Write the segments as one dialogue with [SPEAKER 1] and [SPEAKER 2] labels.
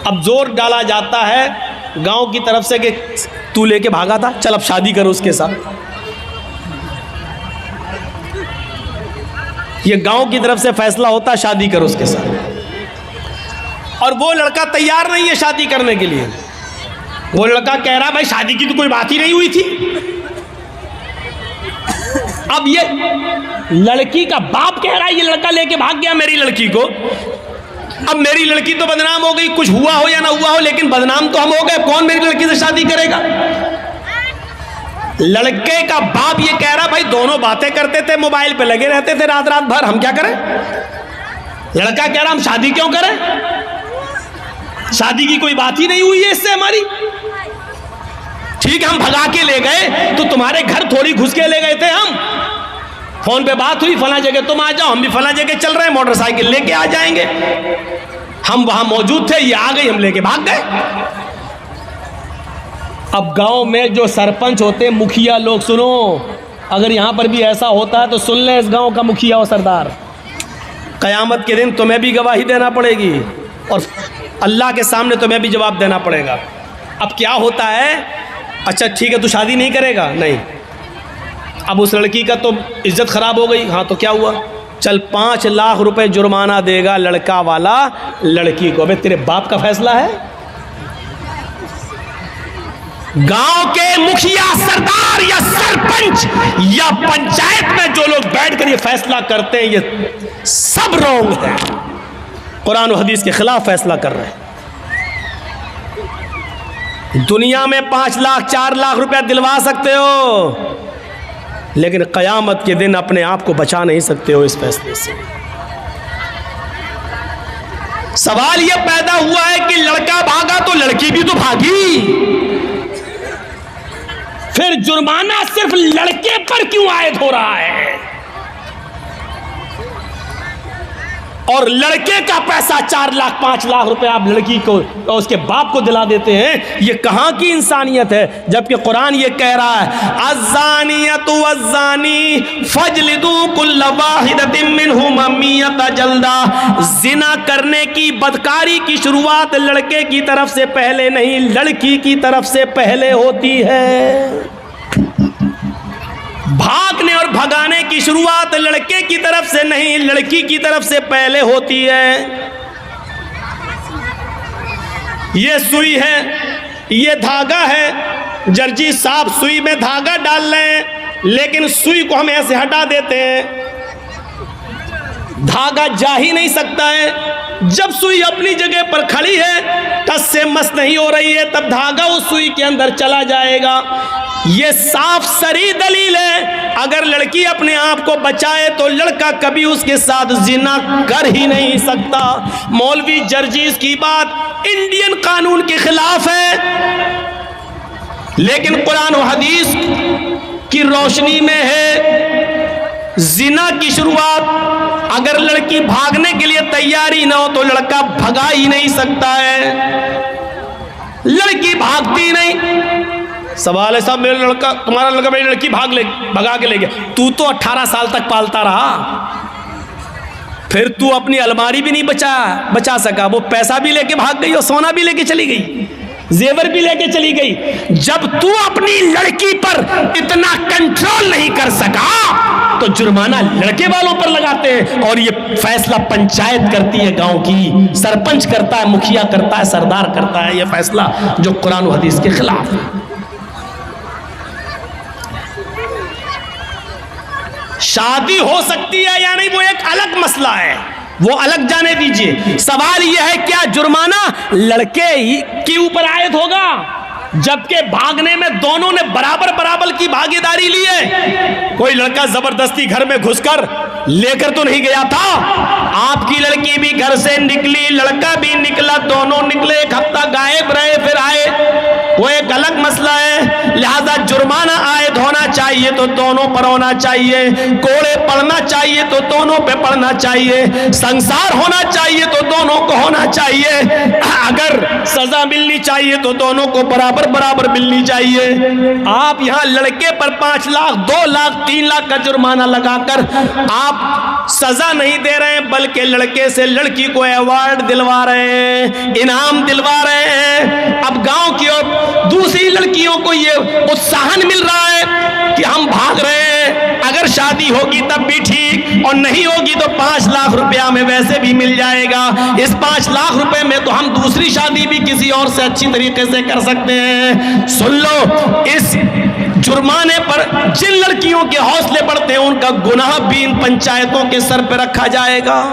[SPEAKER 1] अब जोर डाला जाता है गांव की तरफ से कि तू लेके भागा था, चल अब शादी करो उसके साथ। ये गांव की तरफ से फैसला होता है शादी करो उसके साथ, और वो लड़का तैयार नहीं है शादी करने के लिए। वो लड़का कह रहा भाई शादी की तो कोई बात ही नहीं हुई थी। अब ये लड़की का बाप कह रहा है ये लड़का लेके भाग गया मेरी लड़की को। अब मेरी लड़की तो बदनाम हो गई, कुछ हुआ हो या ना हुआ हो, लेकिन बदनाम तो हम हो गए। कौन मेरी लड़की से शादी करेगा? लड़के का बाप ये कह रहा भाई दोनों बातें करते थे, मोबाइल पे लगे रहते थे रात रात भर, हम क्या करें? लड़का कह रहा हम शादी क्यों करें, शादी की कोई बात ही नहीं हुई है इससे हमारी। ठीक है हम भगा के ले गए तो तुम्हारे घर थोड़ी घुस के ले गए थे हम। फोन पे बात हुई फला जगह तुम आ जाओ, हम भी फला जगह चल रहे हैं, मोटरसाइकिल लेके आ जाएंगे। हम वहां मौजूद थे, ये आ गई, हम लेके भाग गए। अब गांव में जो सरपंच होते, मुखिया लोग, सुनो, अगर यहां पर भी ऐसा होता है तो सुन ले इस गांव का मुखिया और सरदार, कयामत के दिन तुम्हें भी गवाही देना पड़ेगी और अल्लाह के सामने तुम्हें भी जवाब देना पड़ेगा। अब क्या होता है, अच्छा ठीक है तू शादी नहीं करेगा, नहीं, अब उस लड़की का तो इज्जत खराब हो गई, हाँ तो क्या हुआ, चल 5 लाख रुपए जुर्माना देगा लड़का वाला लड़की को। अबे तेरे बाप का फैसला है? गांव के मुखिया, सरदार या सरपंच या पंचायत में जो लोग बैठकर ये फैसला करते हैं ये सब रॉन्ग है, कुरान और हदीस के खिलाफ फैसला कर रहे हैं। दुनिया में 5 लाख 4 लाख रुपया दिलवा सकते हो, लेकिन क़यामत के दिन अपने आप को बचा नहीं सकते हो इस फैसले से। सवाल यह पैदा हुआ है कि लड़का भागा तो लड़की भी तो भागी, फिर जुर्माना सिर्फ लड़के पर क्यों आयद हो रहा है? और लड़के का पैसा 4 लाख 5 लाख रुपए आप लड़की को और उसके बाप को दिला देते हैं, ये कहां की इंसानियत है? जबकि कुरान ये कह रहा है अज़्ज़ानियतु वज़्ज़ानी फजलिदू कुल्ल वाहिदतिन मिनहुमा मियता जल्दा। जिना करने की, बदकारी की शुरुआत लड़के की तरफ से पहले नहीं, लड़की की तरफ से पहले होती है। भागने और भगाने की शुरुआत लड़के की तरफ से नहीं, लड़की की तरफ से पहले होती है। ये सुई है, ये धागा है, जर्जी साहब सुई में धागा डाल रहे हैं, लेकिन सुई को हम ऐसे हटा देते हैं, धागा जा ही नहीं सकता है। जब सुई अपनी जगह पर खड़ी है, टस से मस नहीं हो रही है, तब धागा उस सुई के अंदर चला जाएगा। ये साफ सरी दलील है, अगर लड़की अपने आप को बचाए तो लड़का कभी उसके साथ जिना कर ही नहीं सकता। मौलवी जर्जीस की बात इंडियन कानून के खिलाफ है, लेकिन कुरान और हदीस की रोशनी में है। जिना की शुरुआत अगर लड़की भागने के लिए तैयारी ना हो तो लड़का भगा ही नहीं सकता है, लड़की भागती नहीं। सवाल है साहब मेरा लड़का, तुम्हारा लड़का मेरी लड़की भगा के ले गया, तू तो 18 साल तक पालता रहा, फिर तू अपनी अलमारी भी नहीं बचा सका, वो पैसा भी लेके भाग गई और सोना भी लेके चली गई, जेवर भी लेके चली गई। जब तू अपनी लड़की पर इतना कंट्रोल नहीं कर सका तो जुर्माना लड़के वालों पर लगाते हैं, और ये फैसला पंचायत करती है, गांव की सरपंच करता है, मुखिया करता है, सरदार करता है, ये फैसला जो कुरान और हदीस के खिलाफ है। शादी हो सकती है या नहीं वो एक अलग मसला है, वो अलग जाने दीजिए। सवाल यह है क्या जुर्माना लड़के ही के ऊपर आयद होगा, जबकि भागने में दोनों ने बराबर की भागीदारी ली है। कोई लड़का जबरदस्ती घर में घुसकर लेकर तो नहीं गया था, आपकी लड़की भी घर से निकली, लड़का भी निकला, दोनों निकले, 1 हफ्ता गायब रहे फिर आए, वो एक अलग मसला है। लिहाजा जुर्माना आयद होना चाहिए। चाहिए तो दोनों पर होना चाहिए, कोड़े पड़ना चाहिए तो दोनों पे पड़ना चाहिए, संसार होना चाहिए तो दोनों को होना चाहिए, अगर सजा मिलनी चाहिए तो दोनों को बराबर बराबर मिलनी चाहिए। आप यहाँ लड़के पर 5 लाख 2 लाख 3 लाख का जुर्माना लगाकर आप सजा नहीं दे रहे हैं, बल्कि लड़के से लड़की को अवार्ड दिलवा रहे हैं, इनाम दिलवा रहे हैं। अब गांव की और दूसरी लड़कियों को ये उत्साहन मिल रहा है कि हम भाग रहे हैं, अगर शादी होगी तब भी ठीक, और नहीं होगी तो 5 लाख रुपया में वैसे भी मिल जाएगा। इस 5 लाख रुपए में तो हम दूसरी शादी भी किसी और से अच्छी तरीके से कर सकते हैं। सुन लो, इस जुर्माने पर जिन लड़कियों के हौसले बढ़ते हैं उनका गुनाह भी इन पंचायतों के सर पर रखा जाएगा।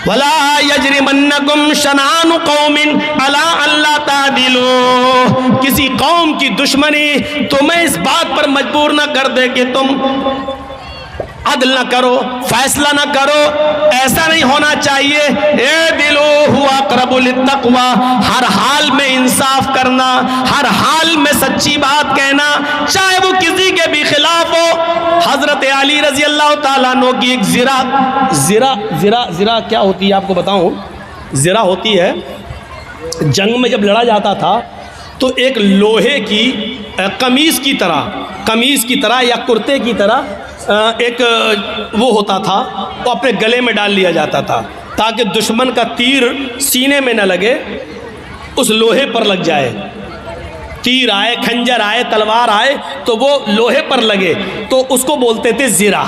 [SPEAKER 1] वला यजरिमन्नकुम शनानु कौमिन अला अल्ला तादिलू, किसी कौम की दुश्मनी तुम्हें इस बात पर मजबूर न कर दे कि तुम अदल न करो, फैसला न करो, ऐसा नहीं होना चाहिए। ए दिलो हुआ क़रबुल तक़वा, हर हाल में इंसाफ करना, हर हाल में सच्ची बात कहना, चाहे वो किसी के भी खिलाफ हो। हजरत अली रजी अल्लाह ताला अन्हु की एक ज़िरा क्या होती है आपको बताऊं? ज़िरा होती है, जंग में जब लड़ा जाता था तो एक लोहे की कमीज़ की तरह या कुर्ते की तरह एक वो होता था, वो अपने गले में डाल लिया जाता था ताकि दुश्मन का तीर सीने में न लगे, उस लोहे पर लग जाए। तीर आए, खंजर आए, तलवार आए तो वो लोहे पर लगे, तो उसको बोलते थे ज़िरा।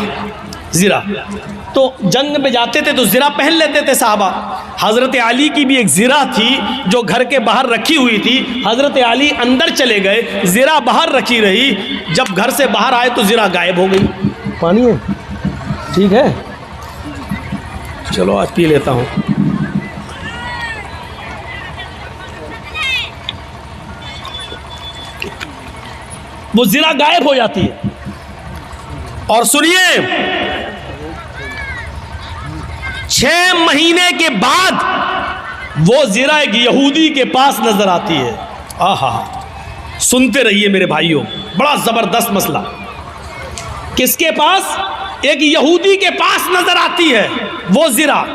[SPEAKER 1] तो जंग में जाते थे तो ज़िरा पहन लेते थे साहबा। हज़रत अली की भी एक ज़िरा थी जो घर के बाहर रखी हुई थी। हज़रत अली अंदर चले गए, ज़िरा बाहर रखी रही, जब घर से बाहर आए तो ज़िरा गायब हो गई। पानी है? ठीक है, चलो आज पी लेता हूँ। वो ज़िरा गायब हो जाती है। और सुनिए, 6 महीने के बाद वो ज़िरा एक यहूदी के पास नजर आती है। आहा, सुनते रहिए मेरे भाइयों, बड़ा ज़बरदस्त मसला। किसके पास? एक यहूदी के पास नजर आती है वो ज़िरा।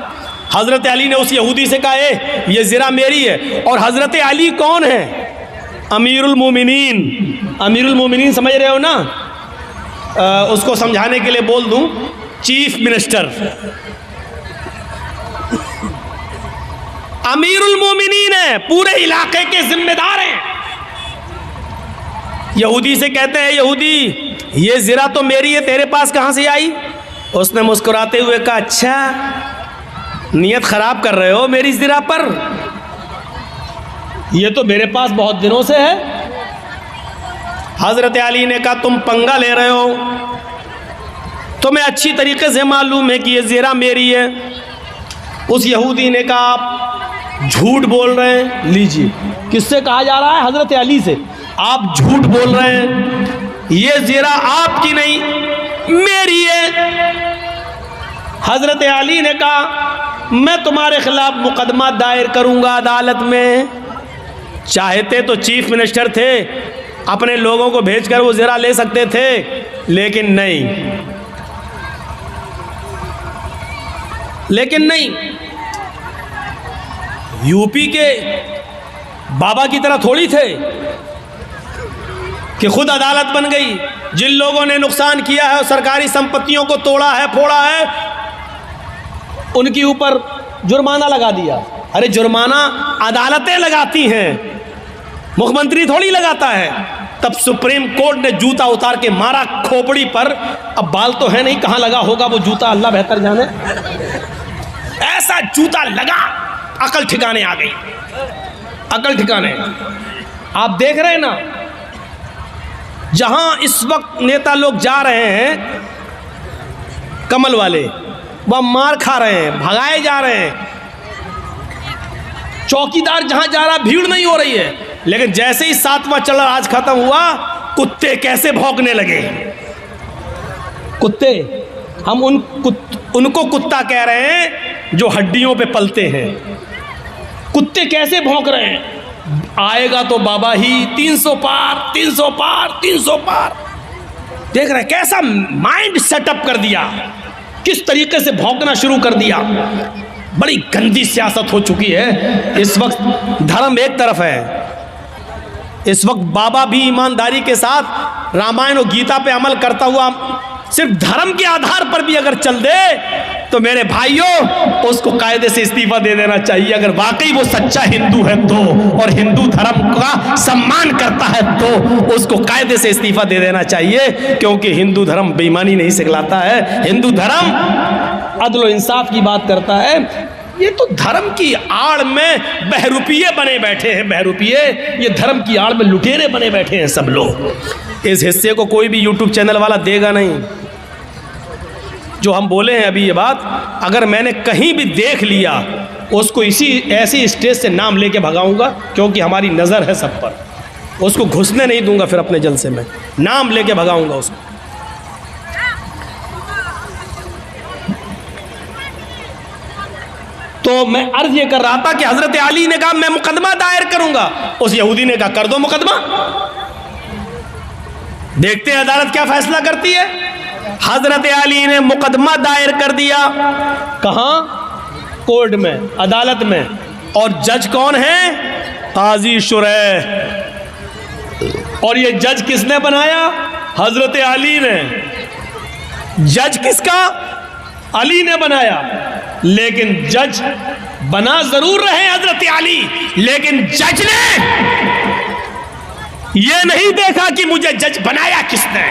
[SPEAKER 1] हज़रत अली ने उस यहूदी से कहा, ये ज़िरा मेरी है। और हज़रत अली कौन है? अमीरुल मोमिनीन। अमीरुल मोमिनीन समझ रहे हो ना? उसको समझाने के लिए बोल दूं, चीफ मिनिस्टर। अमीरुल मोमिनीन है, पूरे इलाके के जिम्मेदार हैं। यहूदी से कहते हैं, यहूदी ये ज़िरा तो मेरी है, तेरे पास कहाँ से आई? उसने मुस्कुराते हुए कहा, अच्छा नियत ख़राब कर रहे हो मेरी ज़िरा पर, ये तो मेरे पास बहुत दिनों से है। हज़रत अली ने कहा, तुम पंगा ले रहे हो, तुम्हें अच्छी तरीके से मालूम है कि ये ज़िरा मेरी है। उस यहूदी ने कहा, आप झूठ बोल रहे हैं। लीजिए, किससे कहा जा रहा है? हज़रत अली से। आप झूठ बोल रहे हैं, ये ज़िरा आपकी नहीं मेरी है। हज़रत अली ने कहा, मैं तुम्हारे खिलाफ मुकदमा दायर करूंगा अदालत में। चाहते तो चीफ मिनिस्टर थे, अपने लोगों को भेजकर वो ज़िरा ले सकते थे, लेकिन नहीं। यूपी के बाबा की तरह थोड़ी थे कि खुद अदालत बन गई। जिन लोगों ने नुकसान किया है, सरकारी संपत्तियों को तोड़ा है, फोड़ा है, उनके ऊपर जुर्माना लगा दिया। अरे जुर्माना अदालतें लगाती हैं, मुख्यमंत्री थोड़ी लगाता है। तब सुप्रीम कोर्ट ने जूता उतार के मारा खोपड़ी पर। अब बाल तो है नहीं, कहाँ लगा होगा वो जूता, अल्लाह बेहतर जाने। ऐसा जूता लगा, अकल ठिकाने आ गई, अकल ठिकाने। आप देख रहे हैं ना, जहां इस वक्त नेता लोग जा रहे हैं, कमल वाले, वह मार खा रहे हैं, भगाए जा रहे हैं। चौकीदार जहां जा रहा, भीड़ नहीं हो रही है, लेकिन जैसे ही 7वां चल आज खत्म हुआ, कुत्ते कैसे भौंकने लगे। कुत्ते, हम उनको कुत्ता कह रहे हैं जो हड्डियों पे पलते हैं। कुत्ते कैसे भौंक रहे हैं, आएगा तो बाबा ही 300 पार 300 पार 300 पार। देख रहे कैसा माइंड सेटअप कर दिया, किस तरीके से भौंकना शुरू कर दिया। बड़ी गंदी सियासत हो चुकी है इस वक्त। धर्म एक तरफ है, इस वक्त बाबा भी ईमानदारी के साथ रामायण और गीता पे अमल करता हुआ सिर्फ धर्म के आधार पर भी अगर चल दे तो मेरे भाइयों उसको कायदे से इस्तीफा दे देना चाहिए। अगर वाकई वो सच्चा हिंदू है तो, और हिंदू धर्म का सम्मान करता है तो उसको कायदे से इस्तीफा दे देना चाहिए, क्योंकि हिंदू धर्म बेईमानी नहीं सिखलाता है। हिंदू धर्म अदल और इंसाफ की बात करता है। ये तो धर्म की आड़ में बहरूपिये बने बैठे हैं, बहरूपिये। ये धर्म की आड़ में लुटेरे बने बैठे हैं सब लोग। इस हिस्से को कोई भी यूट्यूब चैनल वाला देगा नहीं। जो हम बोले हैं अभी ये बात, अगर मैंने कहीं भी देख लिया उसको ऐसी स्टेज से नाम लेके भगाऊंगा, क्योंकि हमारी नज़र है सब पर। उसको घुसने नहीं दूंगा फिर अपने जलसे में, नाम लेके भगाऊंगा उसको। तो मैं अर्ज ये कर रहा था कि हजरत अली ने कहा मैं मुकदमा दायर करूंगा, उस यहूदी ने कहा कर दो मुकदमा, देखते हैं अदालत क्या फैसला करती है। हजरत अली ने मुकदमा दायर कर दिया। कहां? कोर्ट में, अदालत में। और जज कौन है? काजी शुरैह। और ये जज किसने बनाया? हजरत अली ने। जज किसका? अली ने बनाया। लेकिन जज बना जरूर रहे हजरत अली, लेकिन जज ने ये नहीं देखा कि मुझे जज बनाया किसने।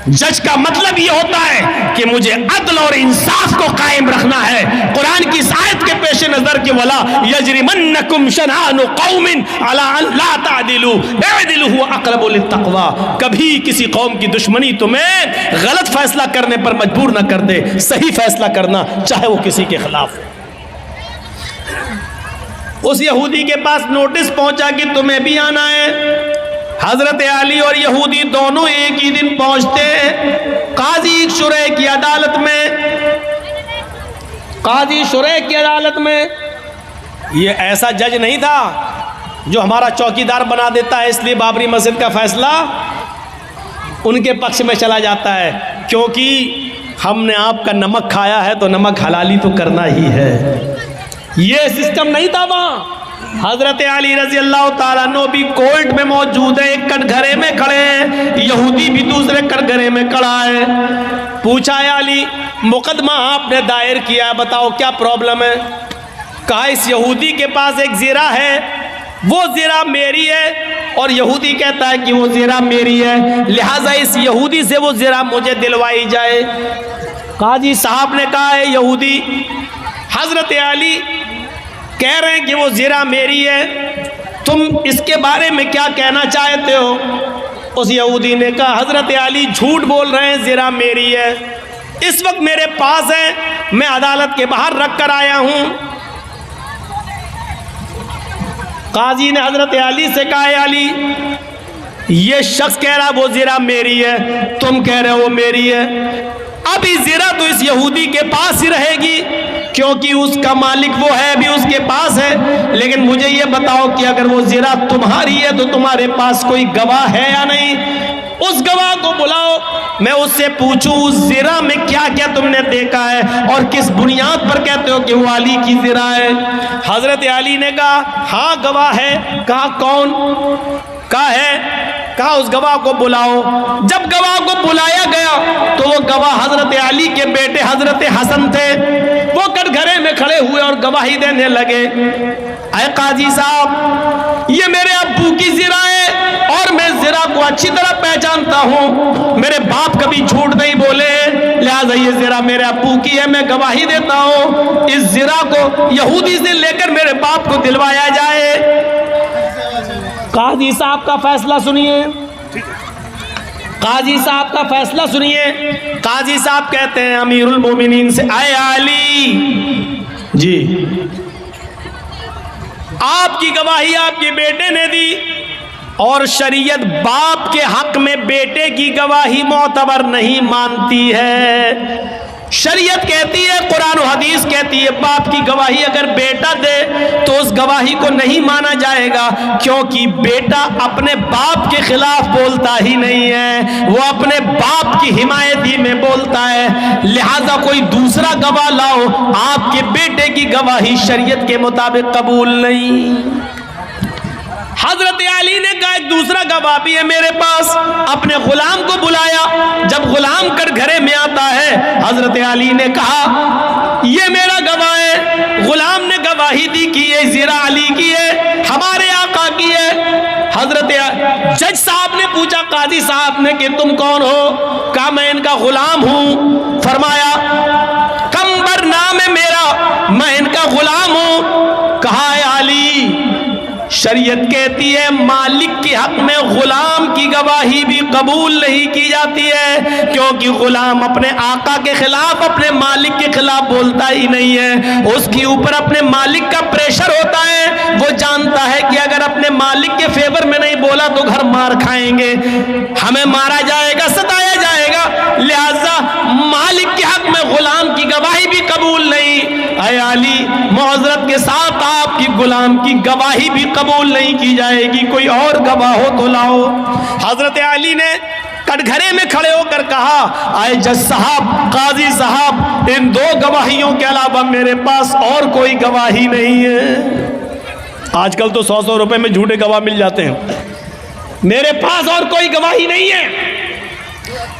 [SPEAKER 1] जज का मतलब ये होता है कि मुझे अदल और इंसाफ को कायम रखना है। कुरान की आयत के पेश नजर के वला यजरिमन्नकुम शनानु कौमिन अला अल्ला तादिलु इदिलु हुवा अक़रबु लित्तक़वा। कभी किसी कौम की दुश्मनी तुम्हें गलत फैसला करने पर मजबूर न कर दे, सही फैसला करना, चाहे वो किसी के खिलाफ हो। उस यहूदी के पास नोटिस पहुंचा कि तुम्हें भी आना है। हजरत अली और यहूदी दोनों एक ही दिन पहुंचते हैं काजी शुरैह की अदालत में। काजी शुरैह की अदालत में ये ऐसा जज नहीं था जो हमारा चौकीदार बना देता है, इसलिए बाबरी मस्जिद का फैसला उनके पक्ष में चला जाता है, क्योंकि हमने आपका नमक खाया है तो नमक हलाली तो करना ही है। ये सिस्टम नहीं था वहां। हजरत अली रजी अल्लाह ताला अन्हु भी कोर्ट में मौजूद है, एक कटघरे में खड़े हैं, यहूदी भी दूसरे कटघरे में खड़ा है। पूछा अली मुकदमा आपने दायर किया, बताओ क्या प्रॉब्लम है। कहा इस यहूदी के पास एक ज़िरा है, वो ज़िरा मेरी है, और यहूदी कहता है कि वो ज़िरा मेरी है, लिहाजा इस यहूदी से वो ज़िरा मुझे दिलवाई जाए। काजी साहब ने कहा है यहूदी, हजरत अली कह रहे हैं कि वो ज़िरा मेरी है, तुम इसके बारे में क्या कहना चाहते हो। उस यहूदी ने कहा हजरत अली झूठ बोल रहे हैं, ज़िरा मेरी है, इस वक्त मेरे पास है, मैं अदालत के बाहर रख कर आया हूं। काजी ने हजरत अली से कहा अली ये शख्स कह रहा वो ज़िरा मेरी है, तुम कह रहे हो वो मेरी है, अभी ज़िरा तो इस यहूदी के पास ही रहेगी, क्योंकि उसका मालिक वो है, भी उसके पास है। लेकिन मुझे ये बताओ कि अगर वो ज़िरा तुम्हारी है तो तुम्हारे पास कोई गवाह है या नहीं। उस गवाह को बुलाओ, मैं उससे पूछूं उस ज़िरा में क्या क्या तुमने देखा है और किस बुनियाद पर कहते हो कि वो अली की ज़िरा है। हजरत अली ने कहा हाँ गवाह है। कहा कौन? कहा है। कहा उस गवाह को बुलाओ। जब गवाह को बुलाया गया तो वो गवाह हजरत अली के बेटे हजरत हसन थे। वो कटघरे में खड़े हुए और गवाही देने लगे, अरे काजी साहब ये मेरे अब्बू की ज़िरा है और मैं ज़िरा को अच्छी तरह पहचानता हूँ, मेरे बाप कभी झूठ नहीं बोले, लिहाजा ये ज़िरा मेरे अब्बू की है, मैं गवाही देता हूँ इस ज़िरा को यहूदी से लेकर मेरे बाप को दिलवाया जाए। काजी साहब का फैसला सुनिए, काजी साहब का फैसला सुनिए। काजी साहब कहते हैं अमीरुल मोमिनीन से, आए अली जी आपकी गवाही आपके बेटे ने दी और शरीयत बाप के हक में बेटे की गवाही मोतबर नहीं मानती है। शरीयत कहती है, कुरान और हदीस कहती है, बाप की गवाही अगर बेटा दे तो उस गवाही को नहीं माना जाएगा, क्योंकि बेटा अपने बाप के खिलाफ बोलता ही नहीं है, वो अपने बाप की हिमायती में बोलता है। लिहाजा कोई दूसरा गवाह लाओ, आपके बेटे की गवाही शरीयत के मुताबिक कबूल नहीं। हजरत अली ने कहा एक दूसरा गवाह भी है मेरे पास। अपने गुलाम को बुलाया। जब गुलाम कटघरे में आता है, हजरत अली ने कहा ये मेरा गवाह है। गुलाम ने गवाही दी कि ये ज़िरा अली की है, हमारे आका की है। हजरत जज साहब ने पूछा काजी साहब ने कि तुम कौन हो? कहा मैं इनका गुलाम हूं। फरमाया कंबर नाम है मेरा, मैं इनका गुलाम हूं। कहा है अली, शरीयत कहती है मालिक के हक में गुलाम की गवाही भी कबूल नहीं की जाती है, क्योंकि गुलाम अपने आका के खिलाफ, अपने मालिक के खिलाफ बोलता ही नहीं है। उसके ऊपर अपने मालिक का प्रेशर होता है। वो जानता है कि अगर अपने मालिक के फेवर में नहीं बोला तो घर मार खाएंगे, हमें मारा जाएगा, सताया जाएगा। लिहाजा मालिक के हक में गुलाम की गवाही भी कबूल नहीं। ऐ अली, मुअज़्ज़रत के साथ आपकी गुलाम की गवाही भी कबूल नहीं की जाएगी। कोई और गवाह हो तो लाओ। हजरत अली ने कटघरे में खड़े होकर कहा, आए जज साहब, काजी साहब, इन दो गवाहियों के अलावा मेरे पास और कोई गवाही नहीं है। आजकल तो 100-100 रुपए में झूठे गवाह मिल जाते हैं। मेरे पास और कोई गवाही नहीं है।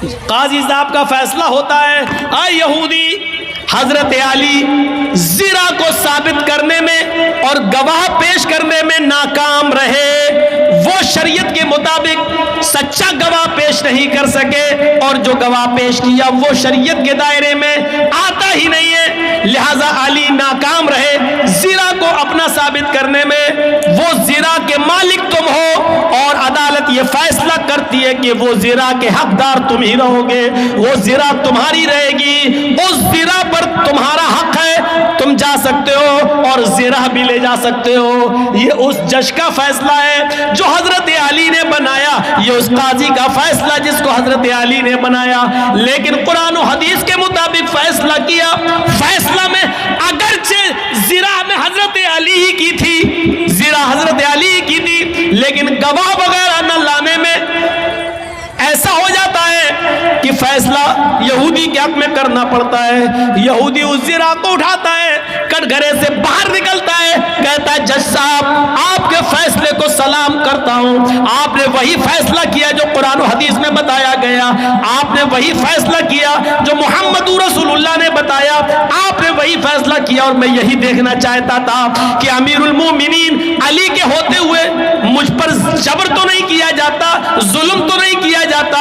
[SPEAKER 1] काजी साहब का फैसला होता है, आए यहूदी, हजरत अली ज़िरा को साबित करने में और गवाह पेश करने में नाकाम रहे। वो शरीयत के मुताबिक सच्चा गवाह पेश नहीं कर सके, और जो गवाह पेश किया वो शरीयत के दायरे में आता ही नहीं है। लिहाजा अली नाकाम रहे ज़िरा को अपना साबित करने में। वो ज़िरा के मालिक तुम हो, और अदालत ये फैसला करती है कि वो ज़िरा के हकदार तुम ही रहोगे, वो ज़िरा तुम्हारी रहेगी, उस ज़िरा पर तुम्हारा हक है, तुम जा सकते हो और ज़िरा भी ले जा सकते हो। ये उस जज का फैसला है जो हजरत अली ने बनाया, ये उस काजी का फैसला जिसको हजरत अली ने बनाया। लेकिन कुरान और हदीस के मुताबिक फैसला किया। फैसला में अगरचे ज़िरा में हजरत अली ही की थी, ज़िरा हजरत अली ही की थी, लेकिन गवाह वगैरह न लाने में ऐसा हो जाता है कि फैसला यहूदी के हक में करना पड़ता है। यहूदी उस ज़िरा को उठाता है, कटघरे से बाहर निकलता है, कहता है जज साहब, आपके फैसले को सलाम करता हूं। आपने वही फैसला किया जो कुरान और हदीस में बताया गया, आपने वही फैसला किया जो मोहम्मद रसूलुल्लाह ने बताया, आपने वही फैसला किया। और मैं यही देखना चाहता था कि अमीरुल मोमिनीन अली के होते हुए मुझ पर जबर तो नहीं किया जाता, जुल्म तो नहीं किया जाता।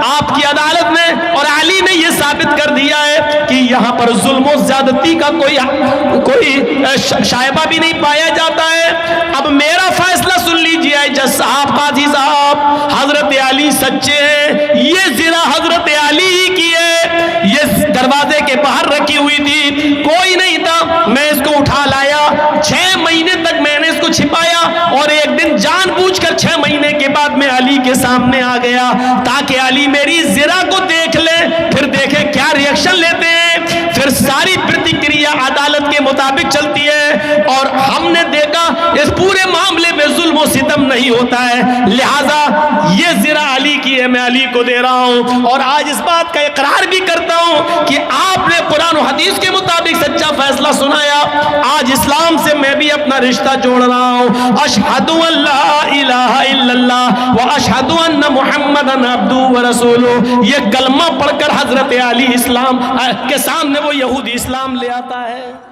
[SPEAKER 1] आपकी अदालत ने और अली ने यह साबित कर दिया है कि यहां पर जुल्म और ज्यादती का कोई शायबा भी नहीं पाया जाता है। अब मेरा फैसला सुन लीजिए जज साहब, काजी साहब, हजरत अली सच्चे हैं, ये ज़िरा हजरत अली ही की है, ये दरवाजे के बाहर रखी हुई थी, कोई नहीं था, मैं इसको उठा लाया। 6 महीने तक मैंने इसको छिपाया, और एक दिन जानबूझकर 6 महीने के बाद मैं अली के सामने आ गया ताकि अली मेरी ज़िरा को देख ले, फिर देखे क्या रिएक्शन लेते हैं। फिर सारी प्रतिक्रिया अदालत के मुताबिक चलती है, और हमने देखा इस पूरे मामले में जुल्म और सितम नहीं होता है। लिहाजा ये ज़िरा अली की है, मैं अली को दे रहा हूं। और आज इस बात का इकरार भी करता हूं कि आपने कुरान और हदीस के मुताबिक सच्चा फैसला सुनाया। आज इस्लाम से मैं भी अपना रिश्ता जोड़ रहा हूं। अशहदु अल्ला इलाहा इल्लल्लाह व अशहदु अन्ना मुहम्मदन अब्दुहु व रसूलुहु, ये कलमा पढ़कर हजरत अली इस्लाम के सामने वो यहूदी इस्लाम ले आता है।